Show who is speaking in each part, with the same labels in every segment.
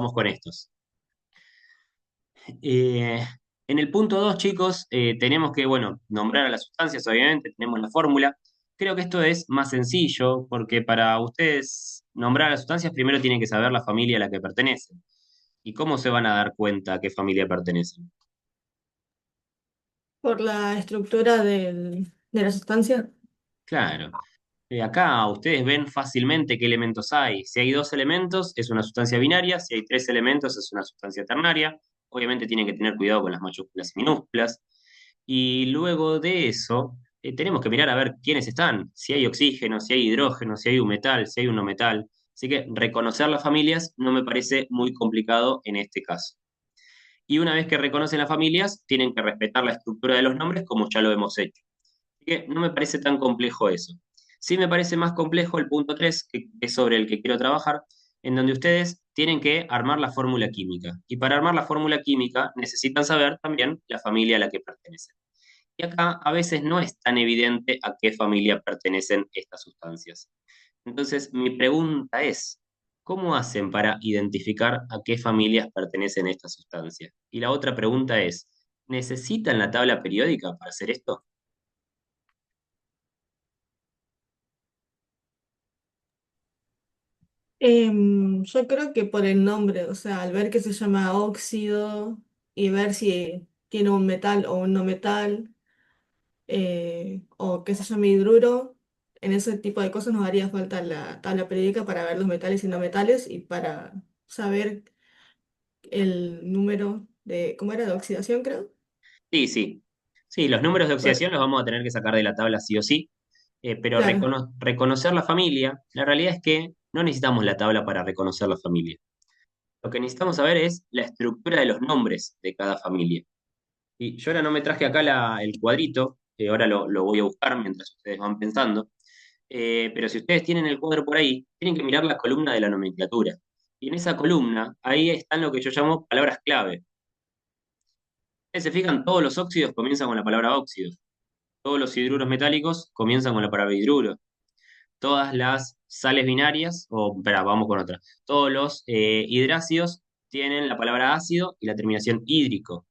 Speaker 1: vamos con estos. Eh, en el punto 2, chicos, tenemos que, bueno, nombrar a las sustancias, obviamente, tenemos la fórmula. Creo que esto es más sencillo porque para ustedes nombrar a las sustancias primero tienen que saber la familia a la que pertenecen. ¿Y cómo se van a dar cuenta a qué familia pertenecen?
Speaker 2: Por la estructura de la sustancia.
Speaker 1: Claro. Acá ustedes ven fácilmente qué elementos hay. Si hay dos elementos, es una sustancia binaria. Si hay tres elementos, es una sustancia ternaria. Obviamente tienen que tener cuidado con las mayúsculas y minúsculas. Y luego de eso, tenemos que mirar a ver quiénes están. Si hay oxígeno, si hay hidrógeno, si hay un metal, si hay un no metal. Así que reconocer las familias no me parece muy complicado en este caso. Y una vez que reconocen las familias, tienen que respetar la estructura de los nombres como ya lo hemos hecho. Así que no me parece tan complejo eso. Sí me parece más complejo el punto 3 que es sobre el que quiero trabajar, en donde ustedes tienen que armar la fórmula química. Y para armar la fórmula química necesitan saber también la familia a la que pertenecen. Y acá a veces no es tan evidente a qué familia pertenecen estas sustancias. Entonces, mi pregunta es, ¿cómo hacen para identificar a qué familias pertenecen estas sustancias? Y la otra pregunta es, ¿necesitan la tabla periódica para hacer esto?
Speaker 2: Yo creo que por el nombre, o sea, al ver que se llama óxido y ver si tiene un metal o un no metal, o que se llame hidruro, en ese tipo de cosas nos haría falta la tabla periódica para ver los metales y no metales y para saber el número de, ¿cómo era? De oxidación, creo.
Speaker 1: Sí, sí. Sí, los números de
Speaker 2: Bueno,
Speaker 1: oxidación los vamos a tener que sacar de la tabla sí o sí, pero
Speaker 2: claro.
Speaker 1: reconocer la familia, la realidad es que no necesitamos la tabla para reconocer la familia. Lo que necesitamos saber es la estructura de los nombres de cada familia. Y yo ahora no me traje acá el cuadrito, ahora lo voy a buscar mientras ustedes van pensando, pero si ustedes tienen el cuadro por ahí, tienen que mirar la columna de la nomenclatura. Y en esa columna, ahí están lo que yo llamo palabras clave. Ustedes se fijan, todos los óxidos comienzan con la palabra óxido. Todos los hidruros metálicos comienzan con la palabra hidruro. Todas las sales binarias, o espera, vamos con otra. Todos los hidrácidos tienen la palabra ácido y la terminación hídrico.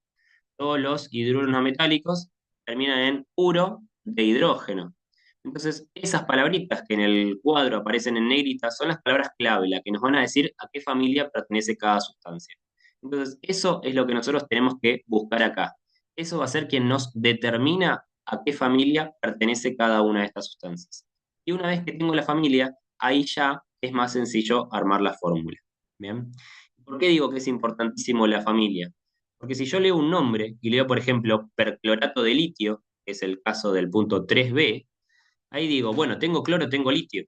Speaker 1: Todos los hidruros no metálicos terminan en uro de hidrógeno. Entonces, esas palabritas que en el cuadro aparecen en negrita son las palabras clave, las que nos van a decir a qué familia pertenece cada sustancia. Entonces, eso es lo que nosotros tenemos que buscar acá. Eso va a ser quien nos determina a qué familia pertenece cada una de estas sustancias. Y una vez que tengo la familia, ahí ya es más sencillo armar la fórmula. ¿Bien? ¿Por qué digo que es importantísimo la familia? Porque si yo leo un nombre y leo, por ejemplo, perclorato de litio, que es el caso del punto 3b, ahí digo, bueno, tengo cloro, tengo litio.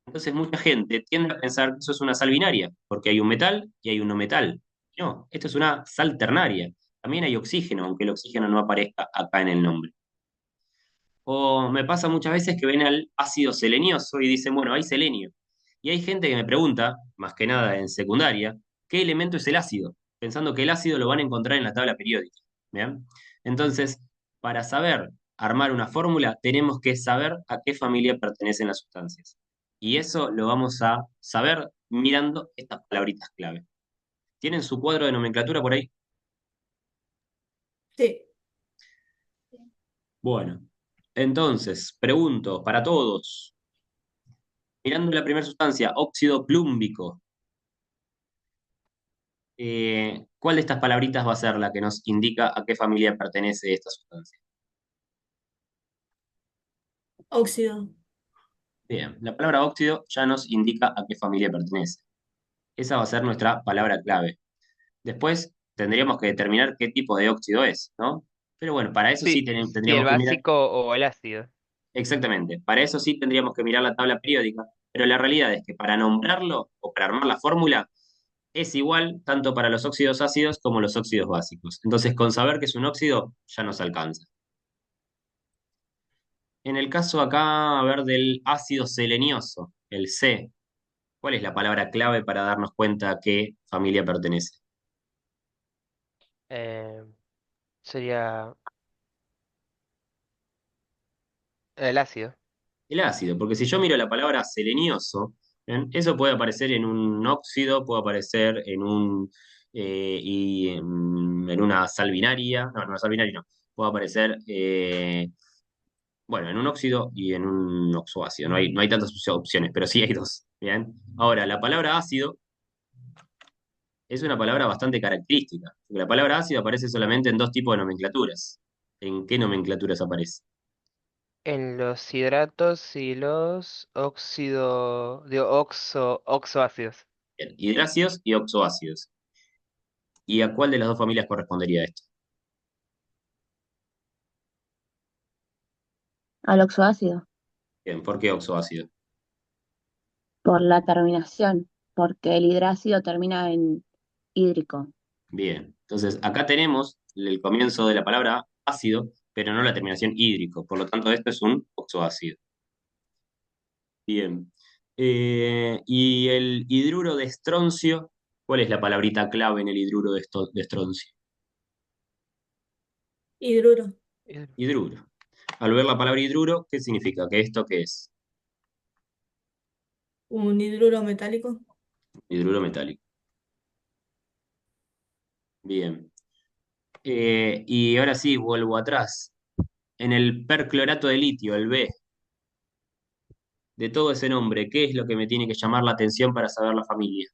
Speaker 1: Entonces mucha gente tiende a pensar que eso es una sal binaria, porque hay un metal y hay un no metal. No, esto es una sal ternaria. También hay oxígeno, aunque el oxígeno no aparezca acá en el nombre. O me pasa muchas veces que ven al ácido selenioso y dicen, bueno, hay selenio. Y hay gente que me pregunta, más que nada en secundaria, ¿qué elemento es el ácido? Pensando que el ácido lo van a encontrar en la tabla periódica. ¿Bien? Entonces, para saber armar una fórmula, tenemos que saber a qué familia pertenecen las sustancias. Y eso lo vamos a saber mirando estas palabritas clave. ¿Tienen su cuadro de nomenclatura por ahí?
Speaker 2: Sí.
Speaker 1: Bueno, entonces, pregunto para todos. Mirando la primera sustancia, óxido plúmbico. ¿Cuál de estas palabritas va a ser la que nos indica a qué familia pertenece esta sustancia?
Speaker 2: Óxido.
Speaker 1: Bien, la palabra óxido ya nos indica a qué familia pertenece. Esa va a ser nuestra palabra clave. Después tendríamos que determinar qué tipo de óxido es, ¿no? Pero bueno, para eso sí
Speaker 3: Sí, sí, el
Speaker 1: tendríamos que mirar.
Speaker 3: básico o el ácido.
Speaker 1: Exactamente, para eso sí tendríamos que mirar la tabla periódica, pero la realidad es que para nombrarlo o para armar la fórmula es igual tanto para los óxidos ácidos como los óxidos básicos. Entonces, con saber que es un óxido ya nos alcanza. En el caso acá, a ver, del ácido selenioso, el C, ¿cuál es la palabra clave para darnos cuenta a qué familia pertenece?
Speaker 3: Eh, Sería el ácido.
Speaker 1: El ácido, porque si yo miro la palabra selenioso, Bien, eso puede aparecer en un óxido, puede aparecer en en una salvinaria, no, en una salvinaria no, puede aparecer bueno, en un óxido y en un oxoácido. No hay tantas opciones, pero sí hay dos. Bien. Ahora, la palabra ácido es una palabra bastante característica, porque la palabra ácido aparece solamente en dos tipos de nomenclaturas. ¿En qué nomenclaturas aparece?
Speaker 3: En los hidratos y los oxoácidos.
Speaker 1: Bien, hidrácidos y oxoácidos. ¿Y a cuál de las dos familias correspondería esto?
Speaker 4: Al oxoácido,
Speaker 1: Bien, ¿por qué oxoácido?
Speaker 4: por la terminación, porque el hidrácido termina en hídrico.
Speaker 1: Bien, entonces acá tenemos el comienzo de la palabra ácido, pero no la terminación hídrico. Por lo tanto, esto es un oxoácido. Bien. Y el hidruro de estroncio, ¿cuál es la palabrita clave en el hidruro de estroncio?
Speaker 2: Hidruro.
Speaker 1: Hidruro. Al ver la palabra hidruro, ¿qué significa? ¿Que esto qué es?
Speaker 2: Un hidruro metálico.
Speaker 1: Hidruro metálico. Bien. Y ahora sí, vuelvo atrás. En el perclorato de litio, el B, de todo ese nombre, ¿qué es lo que me tiene que llamar la atención para saber la familia?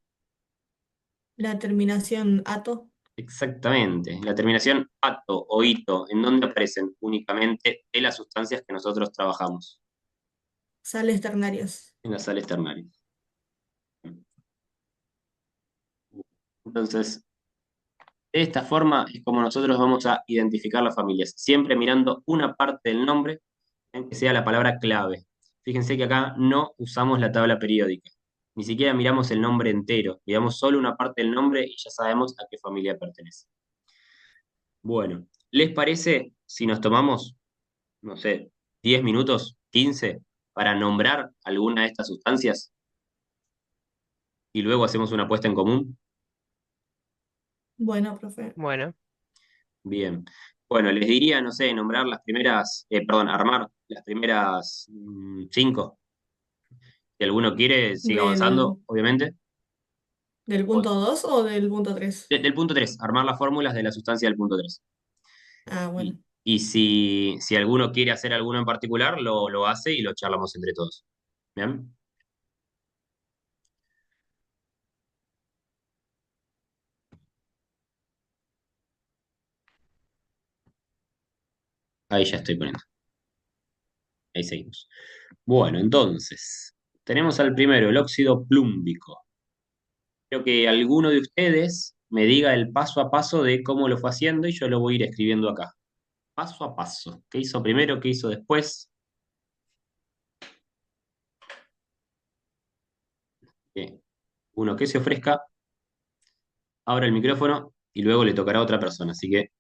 Speaker 2: La terminación ato.
Speaker 1: Exactamente. La terminación ato o ito, ¿en dónde aparecen? Únicamente de las sustancias que nosotros trabajamos,
Speaker 2: Sales ternarias.
Speaker 1: en las sales ternarias. Entonces, de esta forma es como nosotros vamos a identificar las familias, siempre mirando una parte del nombre en que sea la palabra clave. Fíjense que acá no usamos la tabla periódica, ni siquiera miramos el nombre entero, miramos solo una parte del nombre y ya sabemos a qué familia pertenece. Bueno, ¿les parece si nos tomamos, no sé, 10 minutos, 15, para nombrar alguna de estas sustancias y luego hacemos una apuesta en común?
Speaker 2: Bueno, profe.
Speaker 3: Bueno,
Speaker 1: Bien. Bueno, les diría, no sé, nombrar las primeras, perdón, armar las primeras cinco. Si alguno quiere, sigue avanzando,
Speaker 2: ¿Del,
Speaker 1: obviamente.
Speaker 2: del
Speaker 1: O-
Speaker 2: punto 2 o del punto 3?
Speaker 1: del punto 3, armar las fórmulas de la sustancia del punto 3.
Speaker 2: Ah,
Speaker 1: Y,
Speaker 2: bueno.
Speaker 1: y si alguno quiere hacer alguno en particular, lo hace y lo charlamos entre todos. ¿Bien? Ahí ya estoy poniendo. Ahí seguimos. Bueno, entonces, tenemos al primero, el óxido plúmbico. Quiero que alguno de ustedes me diga el paso a paso de cómo lo fue haciendo y yo lo voy a ir escribiendo acá. Paso a paso. ¿Qué hizo primero? ¿Qué hizo después? Que uno que se ofrezca, abra el micrófono y luego le tocará a otra persona. Así que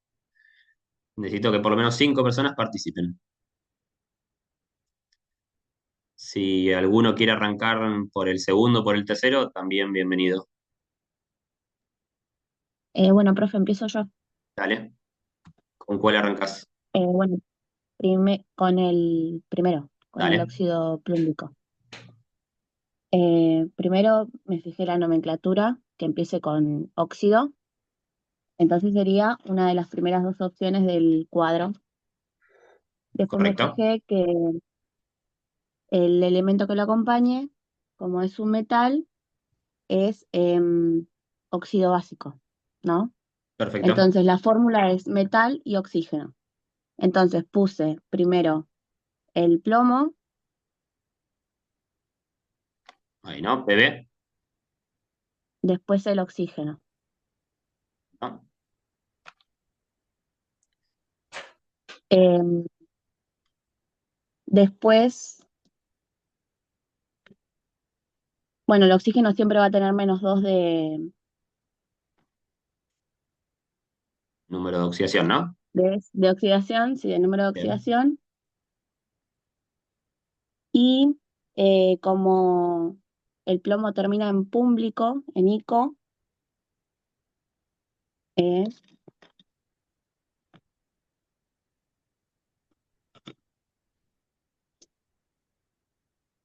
Speaker 1: necesito que por lo menos 5 personas participen. Si alguno quiere arrancar por el segundo, por el tercero, también bienvenido.
Speaker 4: Bueno, profe, empiezo yo.
Speaker 1: Dale. ¿Con cuál arrancas?
Speaker 4: Bueno, con el primero, con el
Speaker 1: Dale.
Speaker 4: óxido plúmbico. Primero me fijé la nomenclatura, que empiece con óxido, entonces sería una de las primeras dos opciones del cuadro. Después me
Speaker 1: Correcto.
Speaker 4: fijé que el elemento que lo acompañe, como es un metal, es óxido básico, ¿no?
Speaker 1: Perfecto.
Speaker 4: Entonces la fórmula es metal y oxígeno. Entonces puse primero el plomo,
Speaker 1: Ahí, ¿no? PB.
Speaker 4: después el oxígeno.
Speaker 1: ¿No?
Speaker 4: Em, Después, bueno, el oxígeno siempre va a tener -2
Speaker 1: Número de oxidación, ¿no?
Speaker 4: de oxidación, sí, de número de
Speaker 1: Bien.
Speaker 4: oxidación. Y como el plomo termina en púmblico, en ico, eh,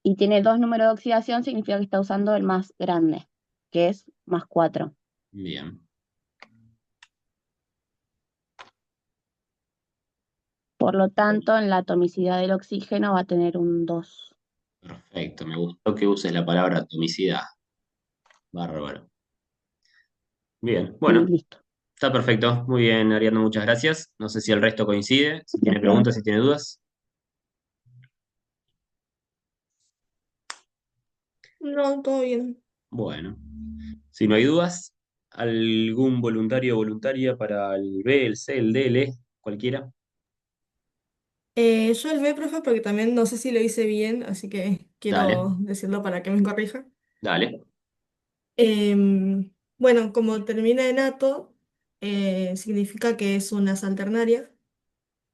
Speaker 4: y tiene 2 números de oxidación, significa que está usando el más grande, que es +4.
Speaker 1: Bien,
Speaker 4: Por lo tanto, en la atomicidad del oxígeno va a tener un 2.
Speaker 1: perfecto. Me gustó que uses la palabra atomicidad. Bárbaro. Bien,
Speaker 4: Y
Speaker 1: bueno,
Speaker 4: listo.
Speaker 1: está perfecto. Muy bien, Ariadna, muchas gracias. No sé si el resto coincide, si tiene
Speaker 4: Después,
Speaker 1: preguntas, si tiene dudas.
Speaker 2: No, todo bien.
Speaker 1: Bueno, si no hay dudas, ¿algún voluntario o voluntaria para el B, el C, el D, el E, cualquiera?
Speaker 2: Yo el B, profe, porque también no sé si lo hice bien, así que
Speaker 1: Dale,
Speaker 2: quiero decirlo para que me corrija.
Speaker 1: dale.
Speaker 2: Bueno, como termina en ato, significa que es una salternaria.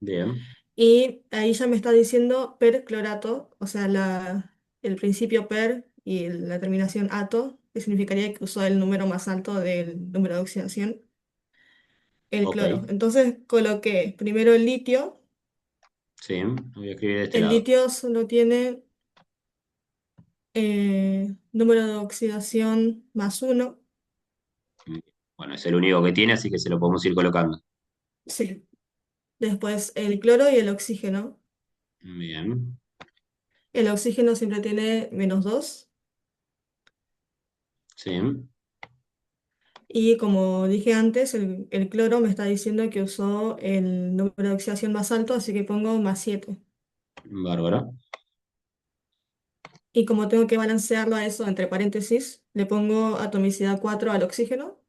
Speaker 1: Bien,
Speaker 2: Y ahí ya me está diciendo perclorato, o sea, el principio per y la terminación ato, que significaría que usó el número más alto del número de oxidación, el
Speaker 1: ok.
Speaker 2: cloro. Entonces coloqué primero el litio.
Speaker 1: Sí, voy a escribir de este
Speaker 2: El
Speaker 1: lado.
Speaker 2: litio solo tiene número de oxidación +1.
Speaker 1: Bueno, es el único que tiene, así que se lo podemos ir colocando.
Speaker 2: Sí. Después el cloro y el oxígeno.
Speaker 1: Bien,
Speaker 2: El oxígeno siempre tiene -2.
Speaker 1: sí,
Speaker 2: Y como dije antes, el cloro me está diciendo que usó el número de oxidación más alto, así que pongo +7.
Speaker 1: bárbaro.
Speaker 2: Y como tengo que balancearlo a eso, entre paréntesis, le pongo atomicidad 4 al oxígeno.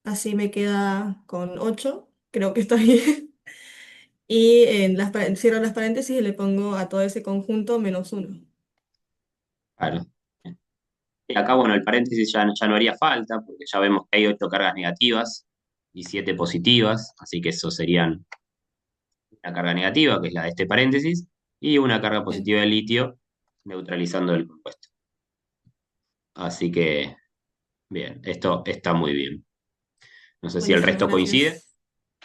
Speaker 2: Así me queda con 8. Creo que está bien. Y cierro las paréntesis y le pongo a todo ese conjunto -1.
Speaker 1: Claro. Y acá, bueno, el paréntesis ya no haría falta, porque ya vemos que hay 8 cargas negativas y 7 positivas, así que eso serían una carga negativa, que es la de este paréntesis, y una carga
Speaker 2: Bien.
Speaker 1: positiva de litio, neutralizando el compuesto. Así que, bien, esto está muy bien. No sé si el
Speaker 2: Buenísimo,
Speaker 1: resto coincide,
Speaker 2: gracias.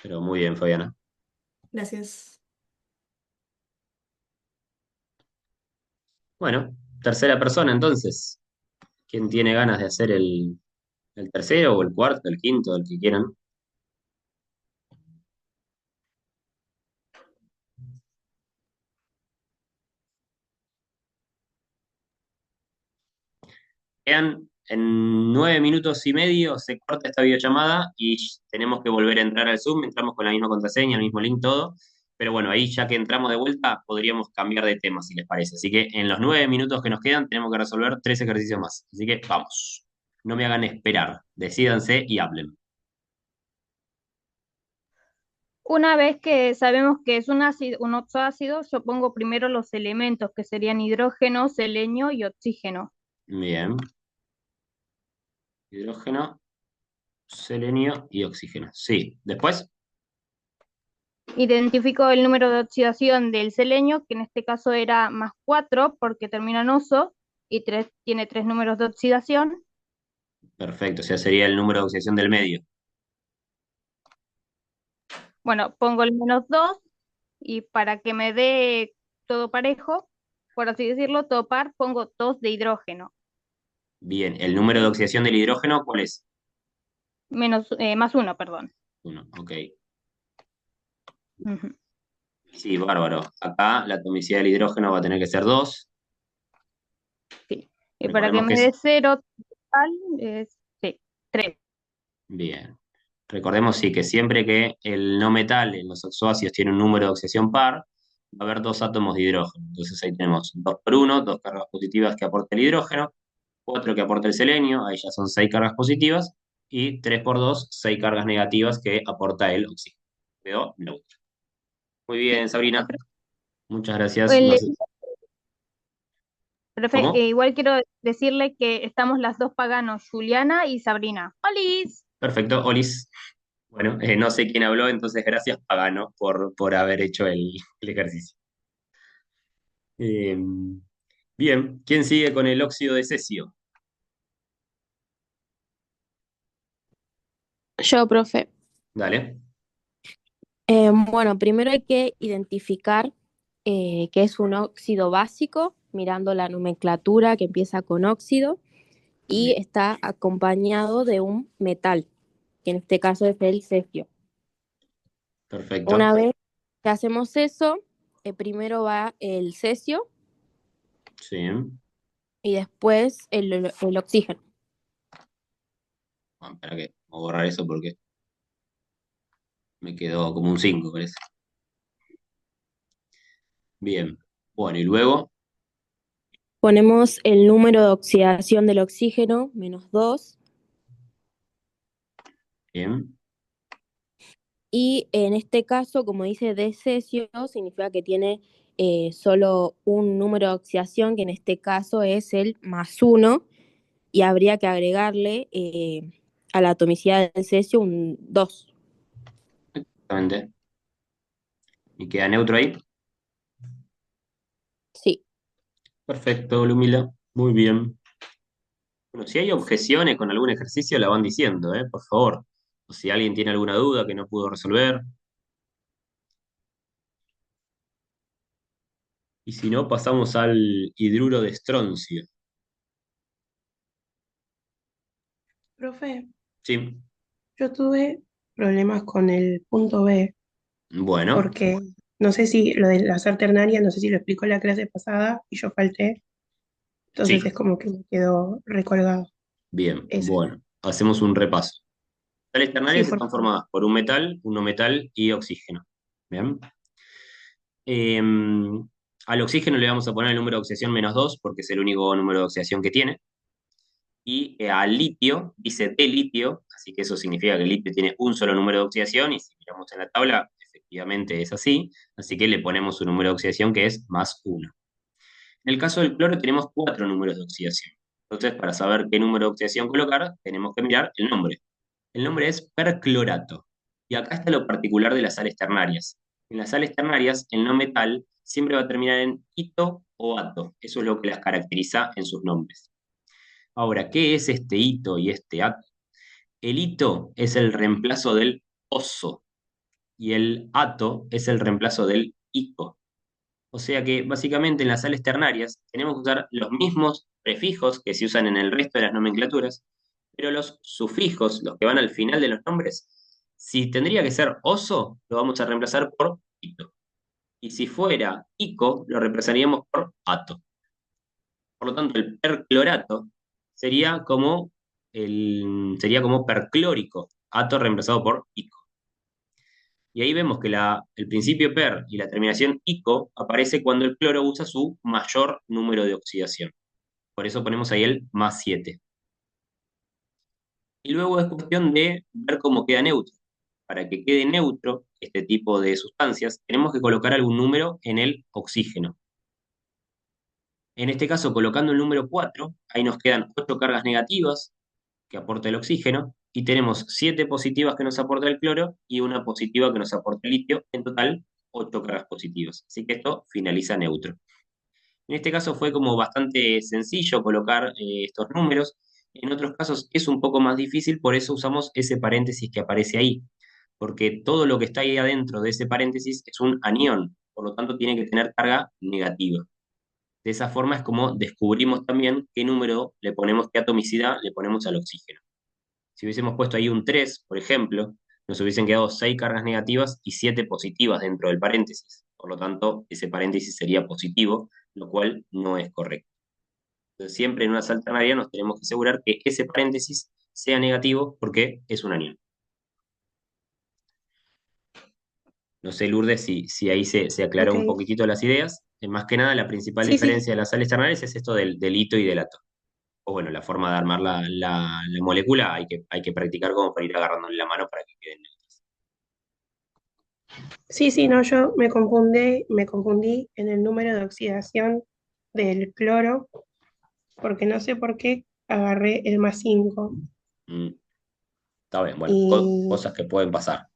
Speaker 1: pero muy bien, Fabiana.
Speaker 2: Gracias.
Speaker 1: Bueno, tercera persona entonces. ¿Quién tiene ganas de hacer el tercero o el cuarto, el quinto, el que quieran? Quedan en 9 minutos y medio, se corta esta videollamada y tenemos que volver a entrar al Zoom. Entramos con la misma contraseña, el mismo link, todo. Pero bueno, ahí ya que entramos de vuelta, podríamos cambiar de tema, si les parece. Así que en los 9 minutos que nos quedan, tenemos que resolver 3 ejercicios más. Así que vamos. No me hagan esperar. Decídanse y hablen.
Speaker 5: Una vez que sabemos que es un oxoácido, yo pongo primero los elementos que serían hidrógeno, selenio y oxígeno.
Speaker 1: Bien. Hidrógeno, selenio y oxígeno. Sí. Después,
Speaker 5: Identifico el número de oxidación del selenio, que en este caso era +4 porque termina en oso y tiene 3 números de oxidación.
Speaker 1: perfecto. O sea, sería el número de oxidación del medio.
Speaker 5: Bueno, pongo el -2 y para que me dé todo parejo, por así decirlo, todo par, pongo 2 de hidrógeno,
Speaker 1: Bien. ¿El número de oxidación del hidrógeno cuál es?
Speaker 5: +1, perdón.
Speaker 1: 1. Ok.
Speaker 5: Ujú.
Speaker 1: Sí, bárbaro. Acá la atomicidad del hidrógeno va a tener que ser 2.
Speaker 5: Sí. Y para que
Speaker 1: Recordemos
Speaker 5: me
Speaker 1: que
Speaker 5: dé
Speaker 1: es
Speaker 5: 0 total, sí, 3.
Speaker 1: bien. Recordemos sí que siempre que el no metal en los oxoácidos tiene un número de oxidación par, va a haber 2 átomos de hidrógeno. Entonces ahí tenemos 2 por 1, 2 cargas positivas que aporta el hidrógeno, 4 que aporta el selenio, ahí ya son 6 cargas positivas, y 3 por 2, 6 cargas negativas que aporta el oxígeno. Quedó neutro. Muy bien,
Speaker 5: Sí.
Speaker 1: Sabrina. Muchas gracias.
Speaker 5: El-
Speaker 1: ¿Cómo?
Speaker 5: igual quiero decirle que estamos las dos paganos, Juliana y Sabrina. ¡Holis!
Speaker 1: Perfecto, Olis. Bueno, no sé quién habló, entonces gracias, Pagano, por haber hecho el ejercicio. Eh, bien, ¿quién sigue con el óxido de cesio?
Speaker 6: Yo, profe.
Speaker 1: Dale.
Speaker 6: Bueno, primero hay que identificar que es un óxido básico, mirando la nomenclatura que empieza con óxido, y
Speaker 1: Bien,
Speaker 6: está acompañado de un metal, que en este caso es el cesio.
Speaker 1: perfecto.
Speaker 6: Una vez que hacemos eso, primero va el cesio
Speaker 1: Sí.
Speaker 6: y después el oxígeno.
Speaker 1: Bueno, espera que voy a borrar eso porque me quedó como un 5, parece. Bien. Bueno, y luego,
Speaker 6: Ponemos el número de oxidación del oxígeno, -2,
Speaker 1: bien.
Speaker 6: y en este caso, como dice de cesio, significa que tiene solo un número de oxidación, que en este caso es el +1, y habría que agregarle a la atomicidad del cesio un 2.
Speaker 1: Exactamente. ¿Y queda neutro ahí?
Speaker 6: Sí.
Speaker 1: Perfecto, Lumila. Muy bien. Bueno, si hay objeciones con algún ejercicio, la van diciendo, ¿eh? Por favor. O si alguien tiene alguna duda que no pudo resolver. Y si no, pasamos al hidruro de estroncio.
Speaker 7: Profe,
Speaker 1: Sí.
Speaker 7: yo tuve problemas con el punto B,
Speaker 1: Bueno,
Speaker 7: porque no sé si lo de la hacer ternaria, no sé si lo explicó en la clase pasada y yo falté, entonces es
Speaker 1: sí.
Speaker 7: como que me quedó recolgado
Speaker 1: Bien.
Speaker 7: ese.
Speaker 1: Bueno, hacemos un repaso. Sales
Speaker 7: Sí,
Speaker 1: ternarias
Speaker 7: por
Speaker 1: están
Speaker 7: favor.
Speaker 1: formadas por un metal, un no metal y oxígeno. Bien. Eh, Al oxígeno le vamos a poner el número de oxidación -2 porque es el único número de oxidación que tiene. Y al litio dice de litio, así que eso significa que el litio tiene un solo número de oxidación y si miramos en la tabla, efectivamente es así, así que le ponemos su número de oxidación que es +1. En el caso del cloro tenemos 4 números de oxidación. Entonces, para saber qué número de oxidación colocar, tenemos que mirar el nombre. El nombre es perclorato. Y acá está lo particular de las sales ternarias. En las sales ternarias, el no metal siempre va a terminar en ito o ato. Eso es lo que las caracteriza en sus nombres. Ahora, ¿qué es este hito y este ato? El hito es el reemplazo del oso y el ato es el reemplazo del ico. O sea que básicamente en las sales ternarias tenemos que usar los mismos prefijos que se usan en el resto de las nomenclaturas, pero los sufijos, los que van al final de los nombres, si tendría que ser oso, lo vamos a reemplazar por hito. Y si fuera ico, lo reemplazaríamos por ato. Por lo tanto, el perclorato sería como perclórico, ato reemplazado por ico. Y ahí vemos que el principio per y la terminación ico aparece cuando el cloro usa su mayor número de oxidación. Por eso ponemos ahí el +7. Y luego es cuestión de ver cómo queda neutro. Para que quede neutro este tipo de sustancias, tenemos que colocar algún número en el oxígeno. En este caso, colocando el número 4, ahí nos quedan 8 cargas negativas que aporta el oxígeno y tenemos 7 positivas que nos aporta el cloro y una positiva que nos aporta el litio, en total 8 cargas positivas. Así que esto finaliza neutro. En este caso fue como bastante sencillo colocar estos números. En otros casos es un poco más difícil, por eso usamos ese paréntesis que aparece ahí, porque todo lo que está ahí adentro de ese paréntesis es un anión, por lo tanto tiene que tener carga negativa. De esa forma es como descubrimos también qué número le ponemos, qué atomicidad le ponemos al oxígeno. Si hubiésemos puesto ahí un 3, por ejemplo, nos hubiesen quedado 6 cargas negativas y 7 positivas dentro del paréntesis. Por lo tanto, ese paréntesis sería positivo, lo cual no es correcto. Entonces, siempre en una sal ternaria nos tenemos que asegurar que ese paréntesis sea negativo porque es un anión. No sé, Lourdes, si ahí se aclaró
Speaker 7: Ok.
Speaker 1: un poquitito las ideas. Más que nada, la principal
Speaker 7: Sí, sí.
Speaker 1: diferencia de las sales ternarias es esto del hito y del ato. O bueno, la forma de armar la molécula hay que practicar como para ir agarrándole la mano para que queden neutras.
Speaker 7: Sí, sí, no, yo me confundí en el número de oxidación del cloro, porque no sé por qué agarré el +5.
Speaker 1: Mm, está bien, bueno,
Speaker 7: Y,
Speaker 1: cosas que pueden pasar.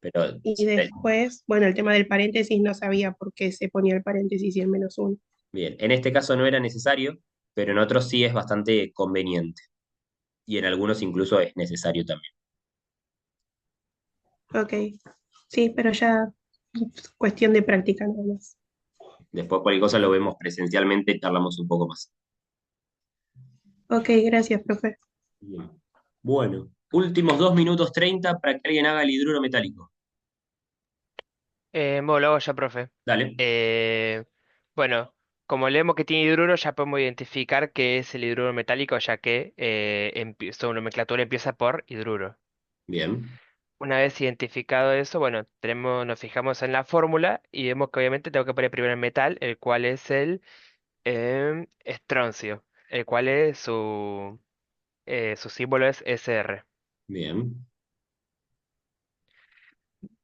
Speaker 1: Pero
Speaker 7: y después, bueno, el tema del paréntesis no sabía por qué se ponía el paréntesis y el -1.
Speaker 1: bien, en este caso no era necesario, pero en otros sí es bastante conveniente. Y en algunos incluso es necesario también.
Speaker 7: Ok, sí, pero ya cuestión de práctica nada más.
Speaker 1: Después cualquier cosa lo vemos presencialmente y charlamos un poco más.
Speaker 7: Ok, gracias, profe.
Speaker 1: Bien. Bueno, últimos 2 minutos 30 para que alguien haga el hidruro metálico.
Speaker 3: Bueno, lo hago ya, profe.
Speaker 1: Dale.
Speaker 3: Eh, bueno, como leemos que tiene hidruro, ya podemos identificar qué es el hidruro metálico, ya que su nomenclatura empieza por hidruro.
Speaker 1: Bien,
Speaker 3: Una vez identificado eso, bueno, nos fijamos en la fórmula y vemos que obviamente tengo que poner primero el metal, el cual es el estroncio, el cual es su símbolo es SR.
Speaker 1: bien,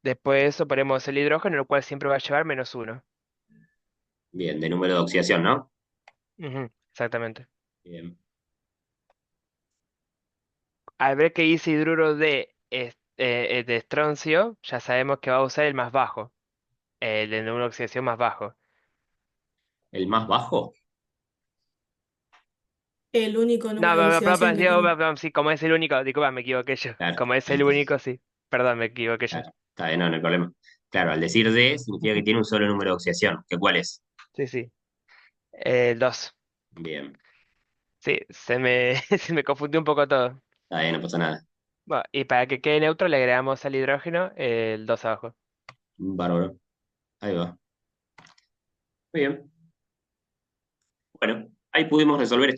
Speaker 3: Después de eso ponemos el hidrógeno, el cual siempre va a llevar -1.
Speaker 1: bien. De número de oxidación, ¿no?
Speaker 3: Ujú, exactamente.
Speaker 1: Bien,
Speaker 3: Al ver que dice hidruro de estroncio, ya sabemos que va a usar el más bajo, el de una oxidación más bajo.
Speaker 1: ¿el más bajo?
Speaker 2: El único
Speaker 3: No,
Speaker 2: número de oxidación que tiene.
Speaker 3: sí, como es el único, disculpa, me equivoqué yo.
Speaker 1: Claro,
Speaker 3: Como es el único, sí. Perdón, me equivoqué yo.
Speaker 1: claro. Está bien, no, no hay problema. Claro, al decir D significa que tiene un solo número de oxidación. ¿Qué cuál es?
Speaker 3: Sí, sí. El 2.
Speaker 1: Bien,
Speaker 3: Sí, se me confundió un poco todo.
Speaker 1: está bien, no pasa nada.
Speaker 3: Bueno, y para que quede neutro le agregamos al hidrógeno el 2 abajo.
Speaker 1: Bárbaro. Ahí va. Muy bien. Bueno, ahí pudimos resolver